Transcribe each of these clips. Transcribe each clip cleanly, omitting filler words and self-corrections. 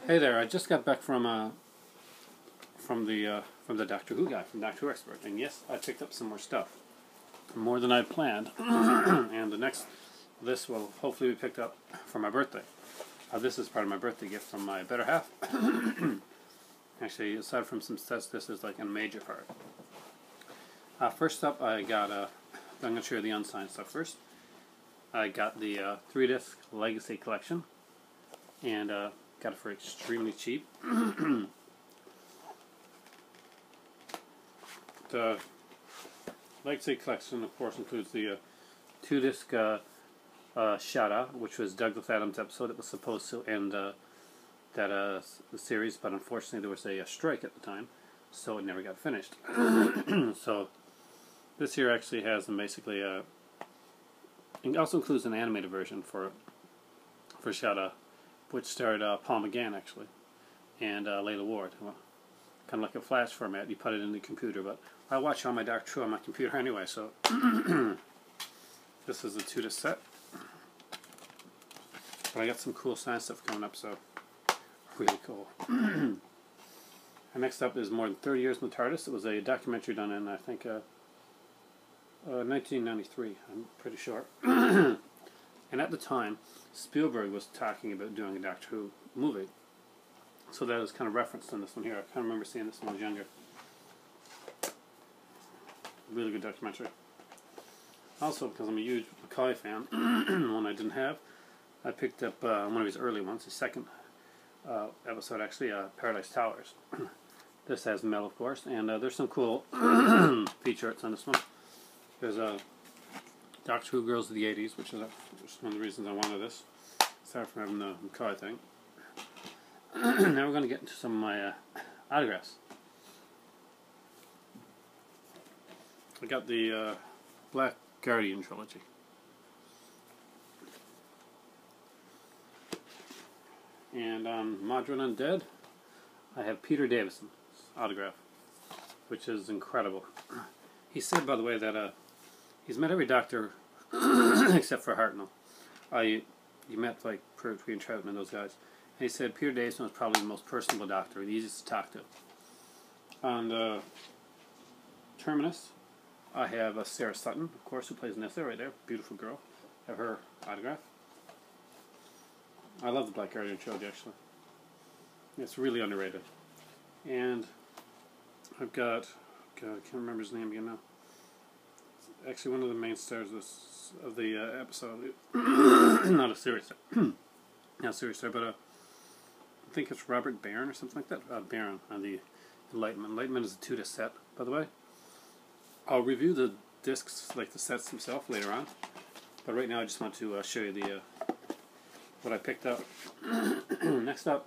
Hey there! I just got back from the Doctor Who guy, from Doctor Who Expert, and yes, I picked up some more stuff, more than I planned. And this will hopefully be picked up for my birthday. This is part of my birthday gift from my better half. Actually, aside from some sets, this is like a major part. First up, I got I'm going to show you the unsigned stuff first. I got the 3-disc Legacy Collection, and got it for extremely cheap. The Legacy Collection, of course, includes the 2-disc Shout-Out, which was Douglas Adams' episode. It was supposed to end the series, but unfortunately there was a strike at the time, so it never got finished. So this here actually has basically it also includes an animated version for Shout-Out, which starred Paul McGann actually, and Layla Ward. Well, kind of like a flash format. You put it in the computer, but I watch all my Doctor Who on my computer anyway. So this is a 2-disc set. But I got some cool science stuff coming up, so really cool. And next up is More Than 30 Years in the TARDIS. It was a documentary done in, I think, 1993, I'm pretty sure. And at the time, Spielberg was talking about doing a Doctor Who movie. So that is kind of referenced in this one here. I kind of remember seeing this when I was younger. Really good documentary. Also, because I'm a huge McCoy fan, one I didn't have, I picked up one of his early ones, his second episode actually, Paradise Towers. This has Mel, of course, and there's some cool featurettes on this one. There's Doctor Who Girls of the 80s, which is one of the reasons I wanted this, aside from having the McCoy thing. Now we're going to get into some of my autographs. I got the Black Guardian trilogy. And on Modron Undead, I have Peter Davison's autograph, which is incredible. He said, by the way, that he's met every Doctor except for Hartnell. You met like Pertwee and Troutman, those guys. And he said Peter Davison was probably the most personable Doctor, the easiest to talk to. On Terminus, I have Sarah Sutton, of course, who plays Nissa right there. Beautiful girl. I have her autograph. I love the Black Guardian trilogy, actually. It's really underrated. And I've got, God, I can't remember his name again now. It's actually one of the main stars of the episode. Not a series star. Not a series star, but I think it's Robert Barron or something like that. Barron on the Enlightenment. Enlightenment is a 2-disc set, by the way. I'll review the discs, like the sets themselves, later on. But right now I just want to show you the what I picked up. Next up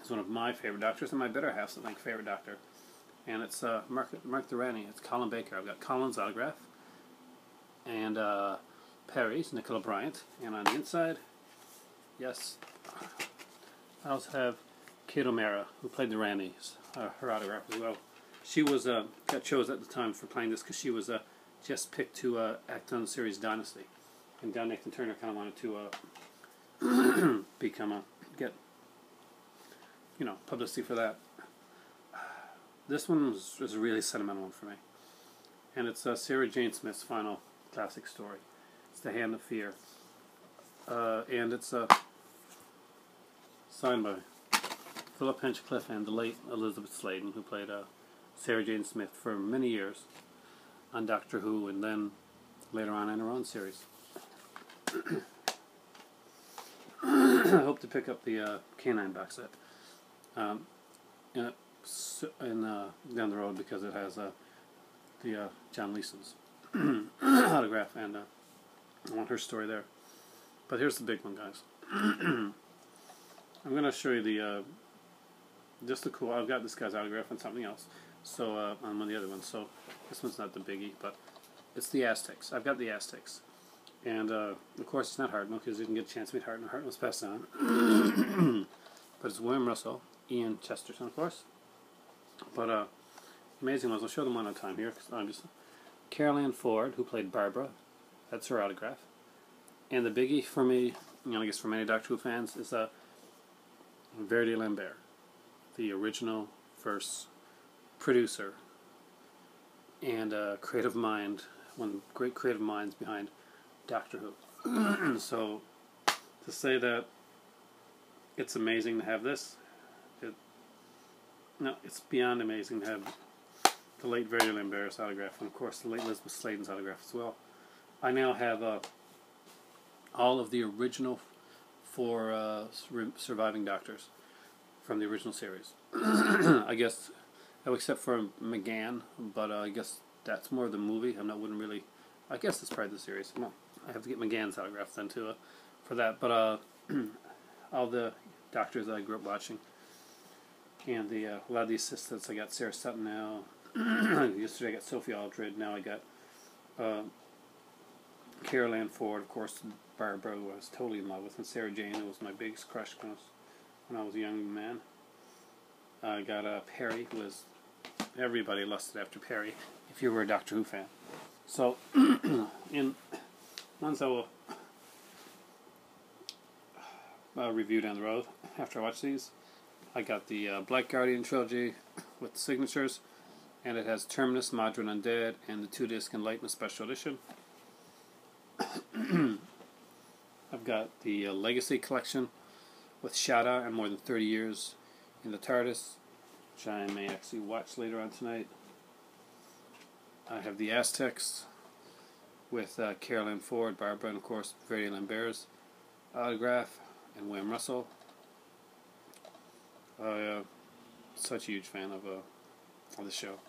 is one of my favorite Doctors, and my better half's I think favorite Doctor. And it's Mark the Rani. It's Colin Baker. I've got Colin's autograph. And Perry's, Nicola Bryant. And on the inside, yes, I also have Kate O'Mara, who played the Rani's, her autograph as well. She was got chosen at the time for playing this because she was just picked to act on the series Dynasty. And Don Nathan Turner kind of wanted to get publicity for that. This one was a really sentimental one for me. And it's Sarah Jane Smith's final classic story. It's The Hand of Fear. And it's signed by Philip Hinchcliffe and the late Elizabeth Sladen, who played Sarah Jane Smith for many years on Doctor Who, and then later on in her own series. I hope to pick up the K9 box set down the road, because it has the John Leeson's autograph, and I want her story there. But here's the big one, guys. I'm going to show you just the cool. I've got this guy's autograph and something else. So on one of the other ones. So this one's not the biggie, but it's the Aztecs. I've got the Aztecs. And of course it's not Hartnell, because you didn't get a chance to meet Hartnell. Hartnell's passed on. But it's William Russell, Ian Chesterton, of course. But amazing ones. I'll show them one at a time here, because I'm just Carol Ann Ford, who played Barbara. That's her autograph. And the biggie for me, I guess for many Doctor Who fans, is Verdi Lambert, the original first producer and creative mind, one of the great creative minds behind Doctor Who. So to say that it's amazing to have this, it's beyond amazing to have the late Verdi Lambert's autograph, and of course the late Elizabeth Sladen's autograph as well. I now have all of the original 4 surviving Doctors from the original series. I guess, except for McGann, but I guess that's more of the movie. Wouldn't really. I guess it's part of the series. Well, I have to get McGann's autograph then too for that. But all the Doctors that I grew up watching, and a lot of the assistants. I got Sarah Sutton now. Yesterday I got Sophie Aldred. Now I got Carol Ann Ford, of course. Barbara, who I was totally in love with, and Sarah Jane, who was my biggest crush when I was a young man. I got Perry, who was everybody lusted after Perry, if you were a Doctor Who fan. So, in ones I will review down the road after I watch these, I got the Black Guardian trilogy with the signatures, and it has Terminus, Modron Undead, and the 2-disc Enlightenment Special Edition. I've got the Legacy Collection with Shada and More Than 30 Years in the TARDIS, which I may actually watch later on tonight. I have the Aztecs with Carol Ann Ford, Barbara, and of course Verdi Lambert's autograph, and William Russell. Such a huge fan of the show.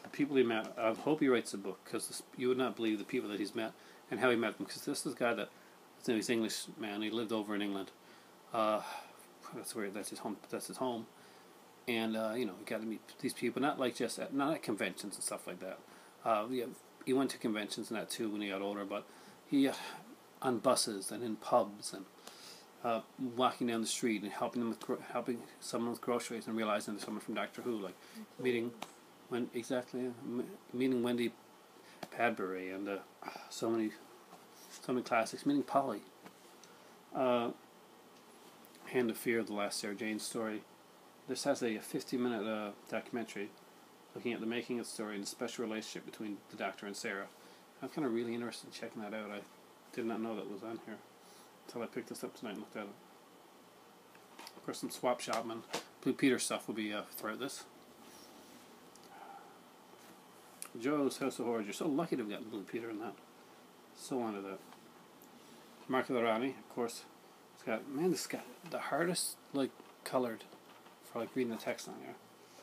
The people he met, I hope he writes a book, because you would not believe the people that he's met and how he met them, because this is a guy that, he's an English man, he lived over in England. That's his home. And he got to meet these people, not at conventions and stuff like that. He went to conventions and that too when he got older, but he on buses and in pubs and walking down the street and helping someone with groceries and realizing there's someone from Doctor Who, like meeting Wendy Padbury and so many classics, meeting Polly. Hand of Fear, the last Sarah Jane story. This has a 50-minute documentary looking at the making of the story and the special relationship between the Doctor and Sarah. I'm kind of really interested in checking that out. I did not know that was on here until I picked this up tonight and looked at it. Of course, some Swap Shopman, Blue Peter stuff will be throughout this. Joe's House of Horrors. You're so lucky to have gotten Blue Peter in that. So onto that. Mark of the Rani, of course. This got the hardest colored for reading the text on here.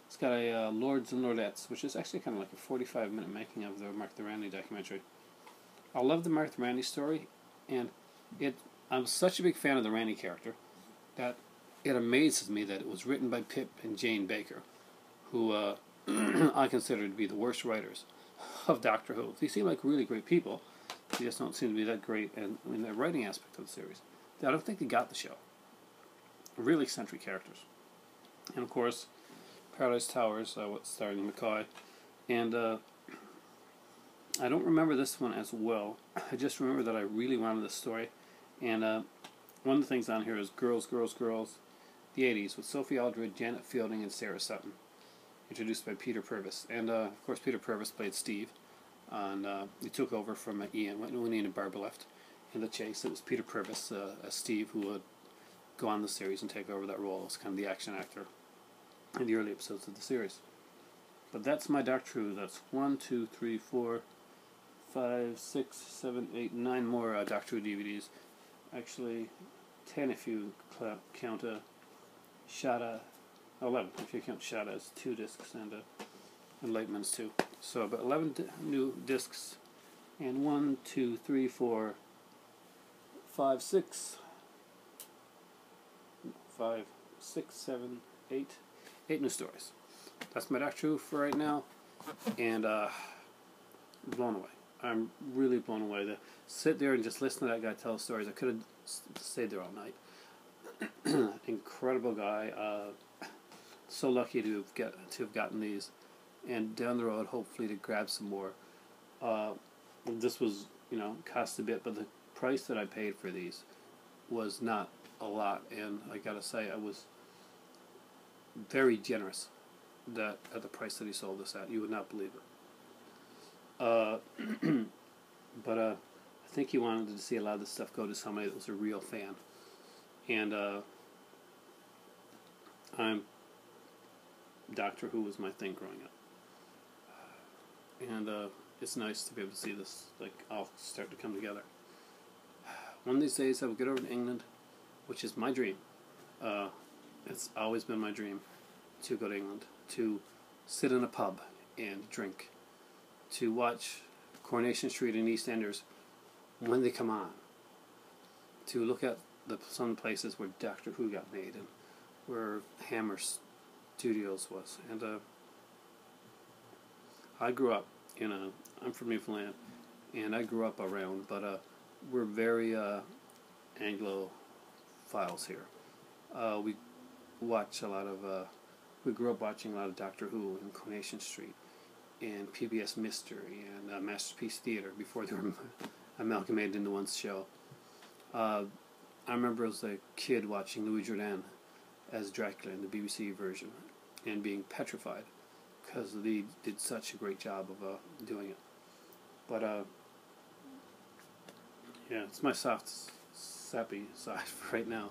It's got a Lords and Lordettes, which is actually kind of like a 45-minute making of the Mark the Rani documentary. I love the Mark the Rani story, and I'm such a big fan of the Rani character that it amazes me that it was written by Pip and Jane Baker, who I consider to be the worst writers of Doctor Who. They seem like really great people. They just don't seem to be that great in the writing aspect of the series. I don't think they got the show. Really eccentric characters. And of course, Paradise Towers, starring McCoy. And I don't remember this one as well. I just remember that I really wanted this story. And one of the things on here is Girls, Girls, Girls, the 80s, with Sophie Aldred, Janet Fielding, and Sarah Sutton. Introduced by Peter Purvis. And of course, Peter Purvis played Steve. And he took over from Ian when Ian and Barbara left in the chase. It was Peter Purvis as Steve who would go on the series and take over that role as kind of the action actor in the early episodes of the series. But that's my Doctor Who. That's 1, 2, 3, 4, 5, 6, 7, 8, 9 more Doctor Who DVDs. Actually, 10 if you count Shada. 11 if you count Shada as 2 discs and Enlightenment's 2. So about 11 new discs, and 1, 2, 3, 4, 5, 6, 7, 8 new stories. That's my Doctor Who for right now, and blown away. I'm really blown away. To sit there and just listen to that guy tell stories. I could have stayed there all night. Incredible guy. So lucky to have gotten these, and down the road hopefully to grab some more. This was cost a bit, but the price that I paid for these was not a lot, and I gotta say I was very generous that at the price that he sold this at. You would not believe it. But I think he wanted to see a lot of this stuff go to somebody that was a real fan, and Doctor Who was my thing growing up, and it's nice to be able to see this all start to come together. One of these days I will get over to England, which is my dream. It's always been my dream to go to England, to sit in a pub and drink, to watch Coronation Street and EastEnders when they come on, to look at some places where Doctor Who got made and where Hammer Studios was. And I grew up I'm from Newfoundland, and I grew up around, but we're very Anglophiles here. We watch a lot of we grew up watching a lot of Doctor Who and Coronation Street and PBS Mystery and Masterpiece Theatre before they were amalgamated into one show. I remember as a kid watching Louis Jourdan as Dracula in the BBC version and being petrified because they did such a great job of doing it. But yeah, it's my soft, sappy side for right now.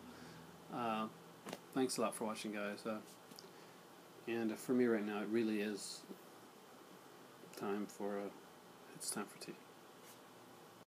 Thanks a lot for watching, guys. And for me right now, it really is time for tea.